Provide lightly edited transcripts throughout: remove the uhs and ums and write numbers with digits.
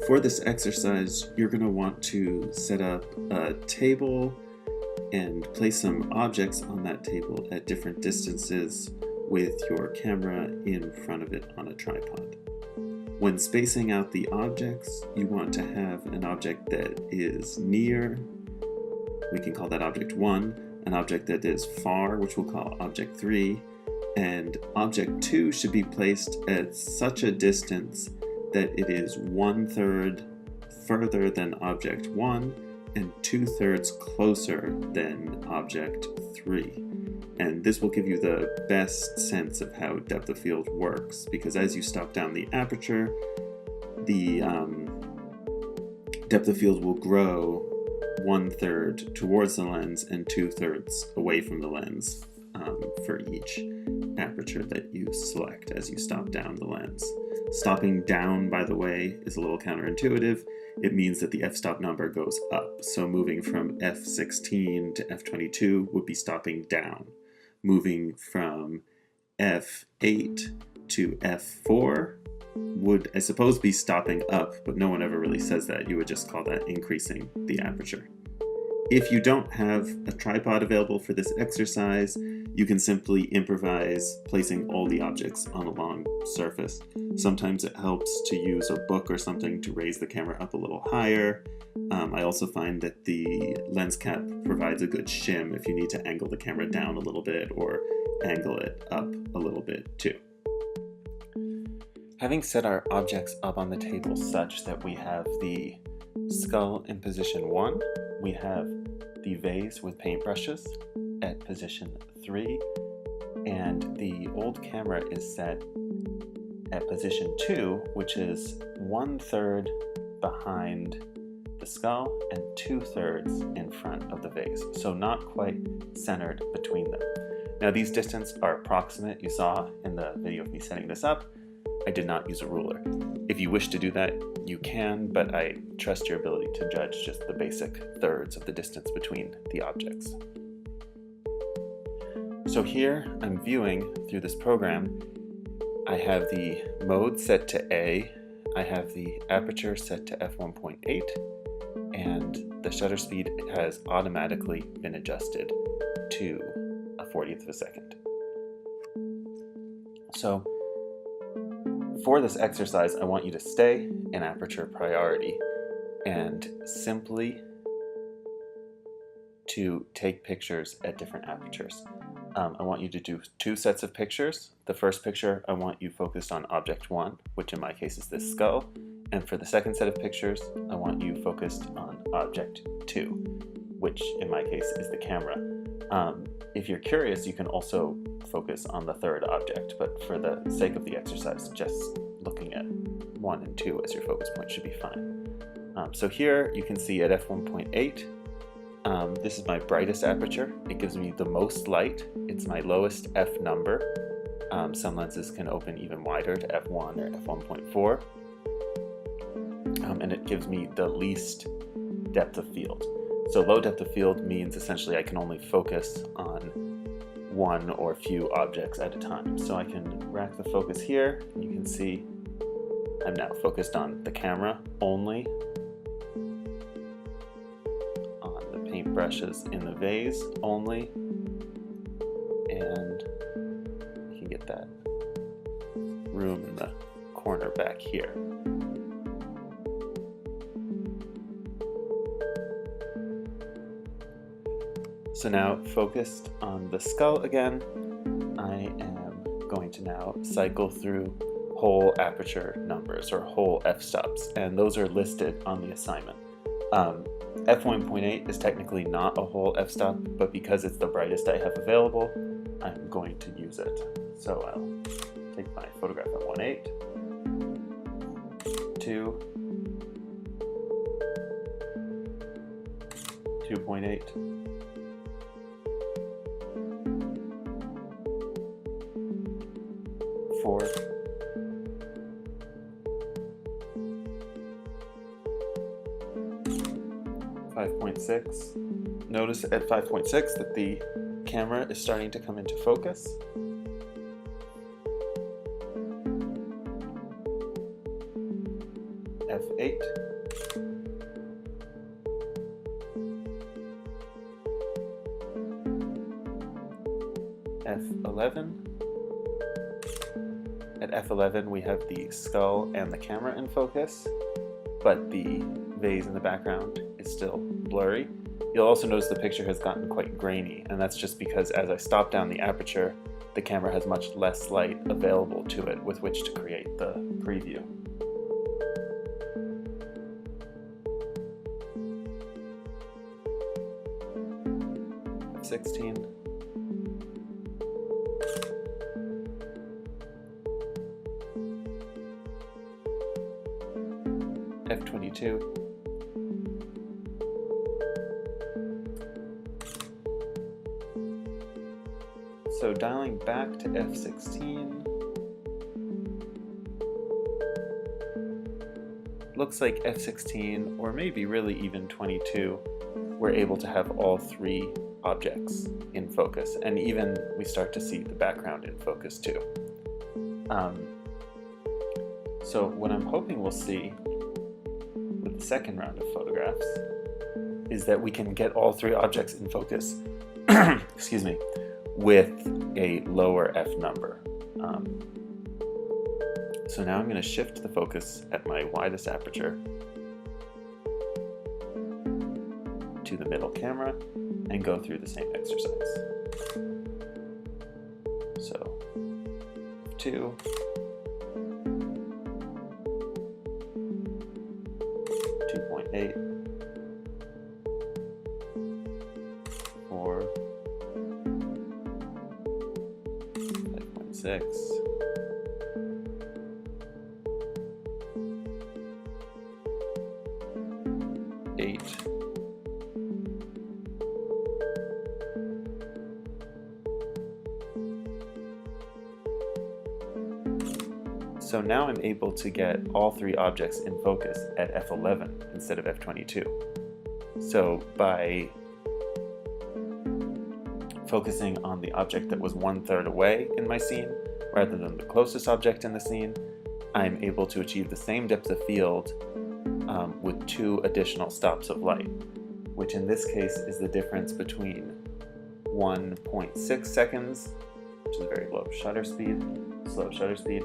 For this exercise, you're going to want to set up a table and place some objects on that table at different distances with your camera in front of it on a tripod. When spacing out the objects, you want to have an object that is near, we can call that object 1, an object that is far, which we'll call object 3, and object 2 should be placed at such a distance that it is 1/3 further than object 1 and 2/3 closer than object 3. And this will give you the best sense of how depth of field works, because as you stop down the aperture, the depth of field will grow 1/3 towards the lens and 2/3 away from the lens for each aperture that you select as you stop down the lens. Stopping down, by the way, is a little counterintuitive. It means that the f-stop number goes up. So moving from f16 to f22 would be stopping down. Moving from f8 to f4 would, I suppose, be stopping up, but no one ever really says that. You would just call that increasing the aperture. If you don't have a tripod available for this exercise, you can simply improvise placing all the objects on a long surface. Sometimes it helps to use a book or something to raise the camera up a little higher. I also find that the lens cap provides a good shim if you need to angle the camera down a little bit or angle it up a little bit too. Having set our objects up on the table such that we have the skull in position 1, we have the vase with paintbrushes at position 3, and the old camera is set at position 2, which is 1/3 behind the skull and 2/3 in front of the vase, so not quite centered between them. Now these distances are approximate. You saw in the video of me setting this up, I did not use a ruler. If you wish to do that, you can, but I trust your ability to judge just the basic thirds of the distance between the objects. So here I'm viewing through this program. I have the mode set to A, I have the aperture set to f1.8, and the shutter speed has automatically been adjusted to a 40th of a second. So for this exercise, I want you to stay in aperture priority and simply to take pictures at different apertures. I want you to do 2 sets of pictures. The first picture, I want you focused on object 1, which in my case is this skull. And for the second set of pictures, I want you focused on object 2, which in my case is the camera. If you're curious, you can also focus on the third object, but for the sake of the exercise, just looking at 1 and 2 as your focus point should be fine. So here you can see at f1.8, this is my brightest aperture. It gives me the most light. It's my lowest f number. Some lenses can open even wider to f1 or f1.4. And it gives me the least depth of field. So low depth of field means essentially I can only focus on one or few objects at a time. So I can rack the focus here, and you can see I'm now focused on the camera only, on the paintbrushes in the vase only, and you can get that room in the corner back here. So now, focused on the skull again, I am going to now cycle through whole aperture numbers, or whole f-stops, and those are listed on the assignment. f1.8 is technically not a whole f-stop, but because it's the brightest I have available, I'm going to use it. So I'll take my photograph at 1.8, 2, 2.8, 4, 5.6. Notice at 5.6 that the camera is starting to come into focus. f8. f11. At f11 we have the skull and the camera in focus, but the vase in the background is still blurry. You'll also notice the picture has gotten quite grainy, and that's just because as I stop down the aperture, the camera has much less light available to it with which to create the preview. F16. F22. So dialing back to F16, looks like F16, or maybe really even 22, we're able to have all three objects in focus, and even we start to see the background in focus too. So what I'm hoping we'll see with the second round of photographs is that we can get all three objects in focus excuse me, with a lower f number. So now I'm going to shift the focus at my widest aperture to the middle camera and go through the same exercise. So f2, 2.8, 4, 5.6, 8, so now I'm able to get all three objects in focus at f11 instead of f22. So by focusing on the object that was 1/3 away in my scene rather than the closest object in the scene, I'm able to achieve the same depth of field with 2 additional stops of light, which in this case is the difference between 1.6 seconds, which is a very low shutter speed, slow shutter speed,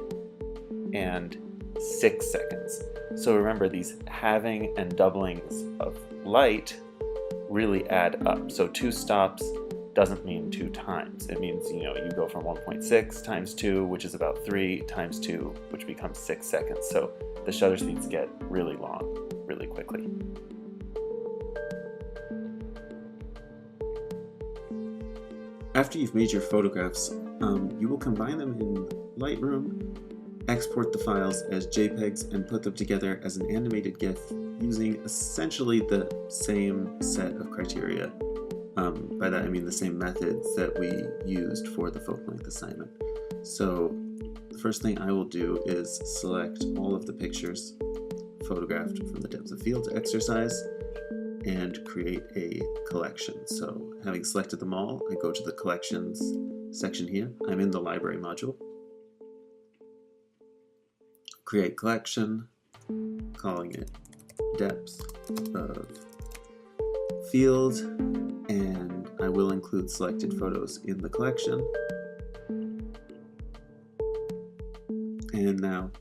and 6 seconds. So remember, these halving and doublings of light really add up. So 2 stops doesn't mean 2 times. It means, you go from 1.6 times 2, which is about 3, times 2, which becomes 6 seconds. So the shutter speeds get really long, really quickly. After you've made your photographs, you will combine them in Lightroom, export the files as JPEGs, and put them together as an animated GIF using essentially the same set of criteria. By that I mean the same methods that we used for the photo length assignment. So the first thing I will do is select all of the pictures photographed from the depth of field exercise and create a collection. So having selected them all, I go to the collections section here. I'm in the library module. Create collection, calling it depth of field, and I will include selected photos in the collection. And now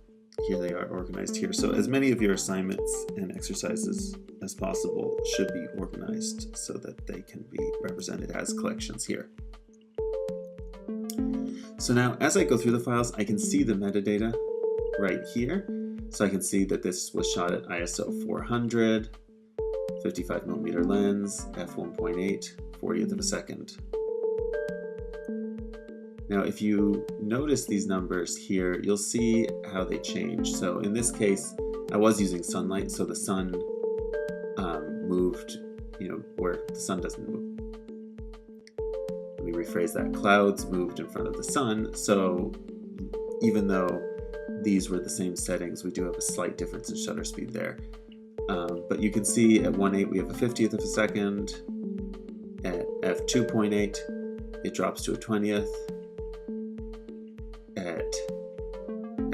here they are organized here. So as many of your assignments and exercises as possible should be organized so that they can be represented as collections here. So now as I go through the files, I can see the metadata right here. So I can see that this was shot at ISO 400, 55mm lens, f1.8, 40th of a second. Now if you notice these numbers here, you'll see how they change. So in this case, I was using sunlight, so the sun moved, where the sun doesn't move. Let me rephrase that. Clouds moved in front of the sun, so even though these were the same settings, we do have a slight difference in shutter speed there. But you can see at 1.8 we have a 50th of a second. At f2.8 it drops to a 20th. At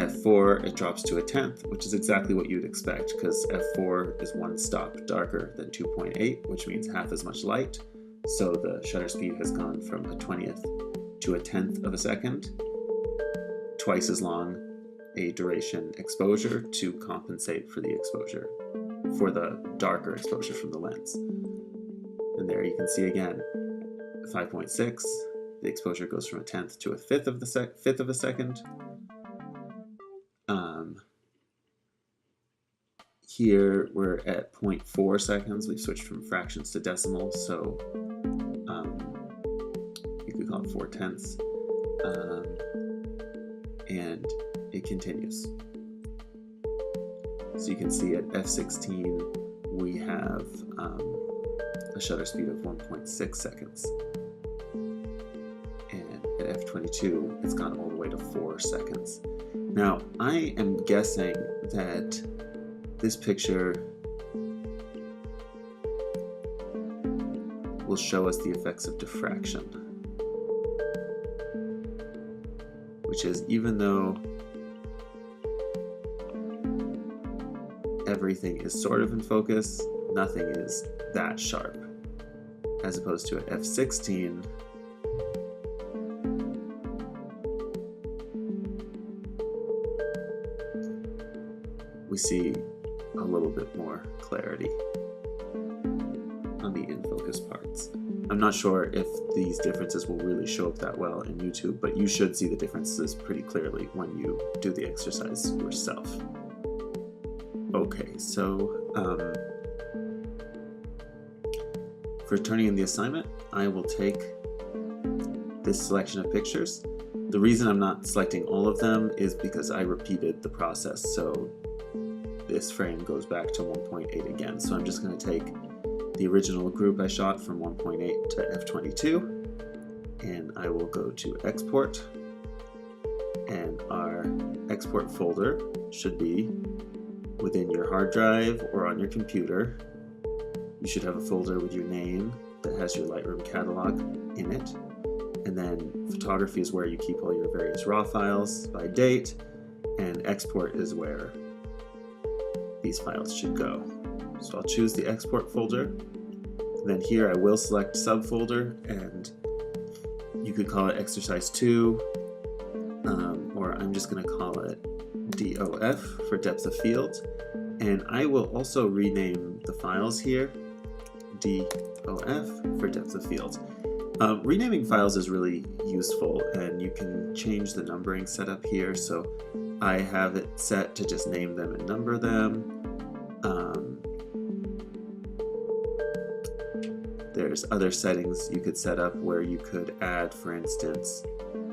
F4, it drops to a 10th, which is exactly what you'd expect, because F4 is one stop darker than 2.8, which means half as much light. So the shutter speed has gone from a 20th to a 10th of a second, twice as long a duration exposure to compensate for the exposure, for the darker exposure from the lens. And there you can see again, 5.6, the exposure goes from a 10th to a fifth of a second. Here we're at 0.4 seconds. We've switched from fractions to decimals, so you could call it 4/10. And it continues. So you can see at f16 we have a shutter speed of 1.6 seconds. And at f22 it's gone all the way to 4 seconds. Now I am guessing that this picture will show us the effects of diffraction, which is, even though everything is sort of in focus, nothing is that sharp, as opposed to at f16 we see a little bit more clarity on the in-focus parts. I'm not sure if these differences will really show up that well in YouTube, but you should see the differences pretty clearly when you do the exercise yourself. Okay, so for turning in the assignment, I will take this selection of pictures. The reason I'm not selecting all of them is because I repeated the process, so this frame goes back to 1.8 again. So I'm just going to take the original group I shot from 1.8 to f22, and I will go to export, and our export folder should be within your hard drive or on your computer. You should have a folder with your name that has your Lightroom catalog in it, and then photography is where you keep all your various raw files by date, and export is where these files should go. So I'll choose the export folder. Then here I will select subfolder, and you could call it exercise 2, or I'm just going to call it DOF for depth of field. And I will also rename the files here DOF for depth of field. Renaming files is really useful, and you can change the numbering setup here. So I have it set to just name them and number them. There's other settings you could set up where you could add, for instance,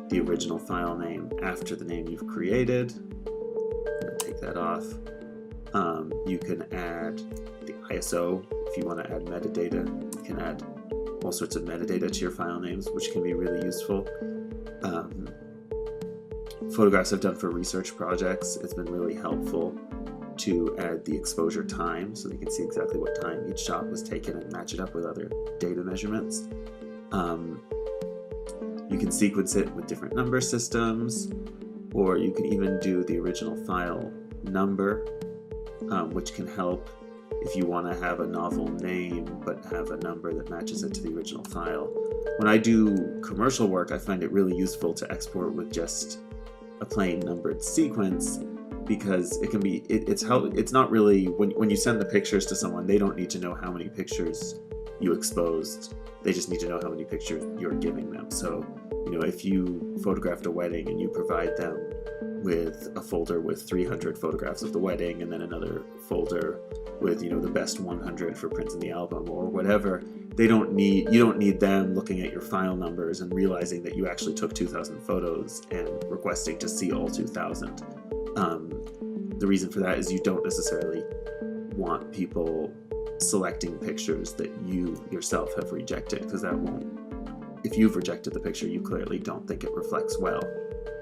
the original file name after the name you've created. I'm going to take that off. You can add the ISO if you want to add metadata. You can add all sorts of metadata to your file names, which can be really useful. Photographs I've done for research projects, it's been really helpful to add the exposure time so they can see exactly what time each shot was taken and match it up with other data measurements. You can sequence it with different number systems, or you can even do the original file number, which can help if you want to have a novel name but have a number that matches it to the original file. When I do commercial work, I find it really useful to export with just a plain numbered sequence, because it can be, it's not really, when you send the pictures to someone, they don't need to know how many pictures you exposed. They just need to know how many pictures you're giving them. So, if you photographed a wedding and you provide them with a folder with 300 photographs of the wedding, and then another folder with, the best 100 for prints in the album or whatever, you don't need them looking at your file numbers and realizing that you actually took 2,000 photos and requesting to see all 2,000. The reason for that is you don't necessarily want people selecting pictures that you yourself have rejected, because that won't, if you've rejected the picture, you clearly don't think it reflects well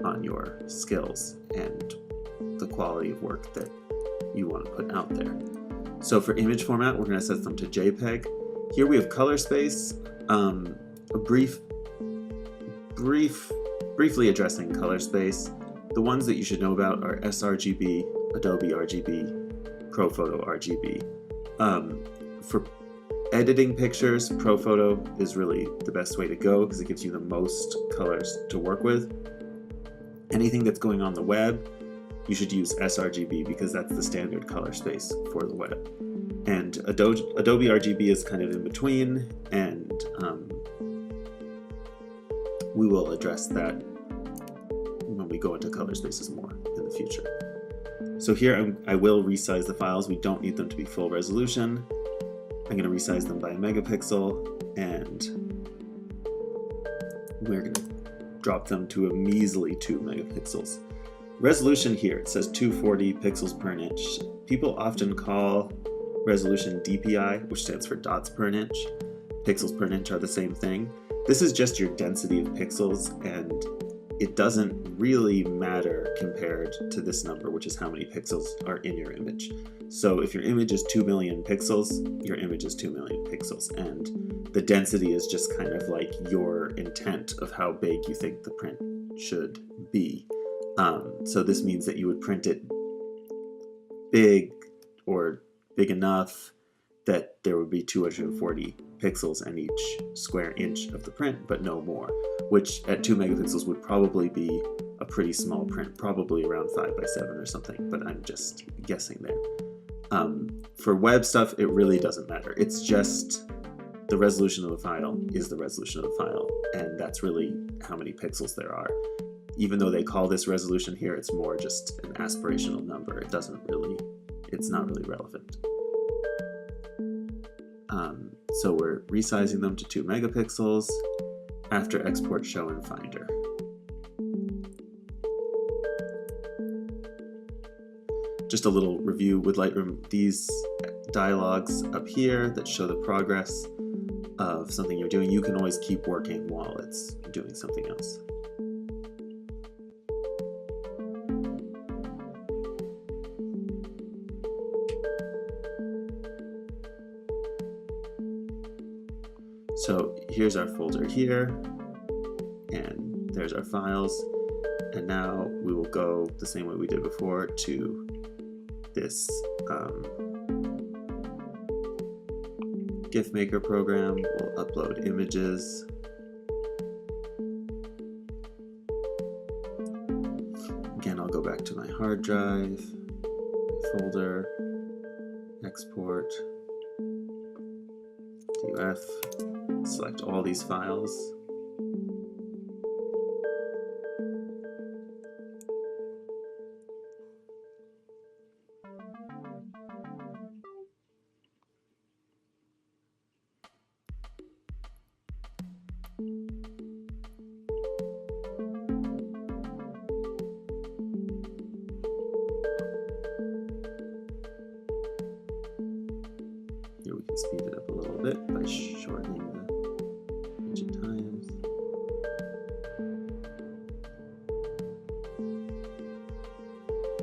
on your skills and the quality of work that you want to put out there. So for image format, we're going to set them to JPEG. Here we have color space, briefly addressing color space. the ones that you should know about are sRGB, Adobe RGB, ProPhoto RGB. For editing pictures, ProPhoto is really the best way to go because it gives you the most colors to work with. Anything that's going on the web, you should use sRGB because that's the standard color space for the web. And Adobe RGB is kind of in between, and we will address that when we go into color spaces more in the future. So here I will resize the files. We don't need them to be full resolution. I'm going to resize them by a megapixel, and we're going to drop them to a measly 2 megapixels. Resolution here, it says 240 pixels per inch. People often call resolution DPI, which stands for dots per inch. Pixels per inch are the same thing. This is just your density of pixels, and it doesn't really matter compared to this number, which is how many pixels are in your image. So if your image is 2 million pixels, your image is 2 million pixels, and the density is just kind of like your intent of how big you think the print should be. So this means that you would print it big or big enough that there would be 240 pixels in each square inch of the print, but no more, which at 2 megapixels would probably be a pretty small print, probably around 5x7 or something, but I'm just guessing there. For web stuff, it really doesn't matter. It's just the resolution of the file is the resolution of the file, and that's really how many pixels there are. Even though they call this resolution here, it's more just an aspirational number. It's not really relevant. So we're resizing them to 2 megapixels after export show in Finder. Just a little review with Lightroom. These dialogues up here that show the progress of something you're doing, you can always keep working while it's doing something else. So here's our folder here, and there's our files, and now we will go the same way we did before to this GIF Maker program. We'll upload images. Again, I'll go back to my hard drive, folder, export, DUF. Select all these files. Here we can speed it up a little bit by shortening the times.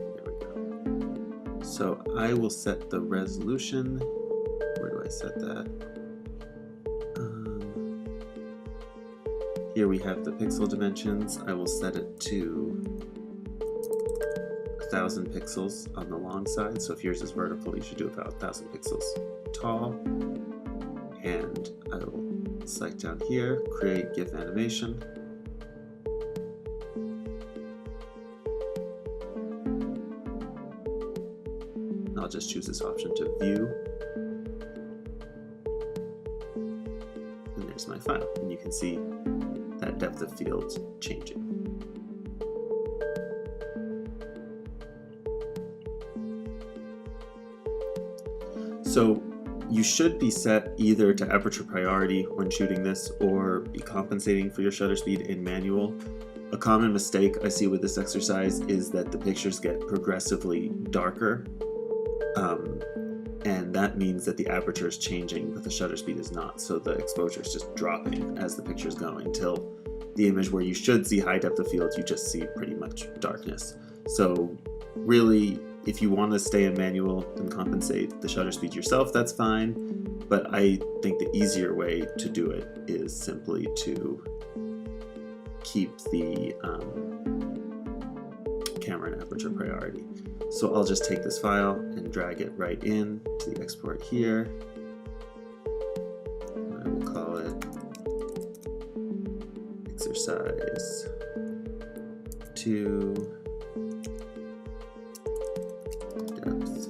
There we go. So I will set the resolution. Where do I set that? Here we have the pixel dimensions. I will set it to 1,000 pixels on the long side. So if yours is vertical, you should do about 1,000 pixels tall. And I will select down here, create GIF animation. I'll just choose this option to view. And there's my file. And you can see that depth of field changing. So you should be set either to aperture priority when shooting this or be compensating for your shutter speed in manual. A common mistake I see with this exercise is that the pictures get progressively darker, and that means that the aperture is changing but the shutter speed is not, so the exposure is just dropping as the picture is going until the image where you should see high depth of field, you just see pretty much darkness. So really, if you want to stay in manual and compensate the shutter speed yourself, that's fine. But I think the easier way to do it is simply to keep the camera and aperture priority. So I'll just take this file and drag it right in to the export here. I will call it exercise 2 depth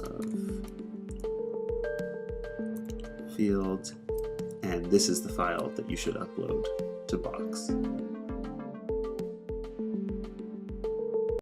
of field, and this is the file that you should upload to Box.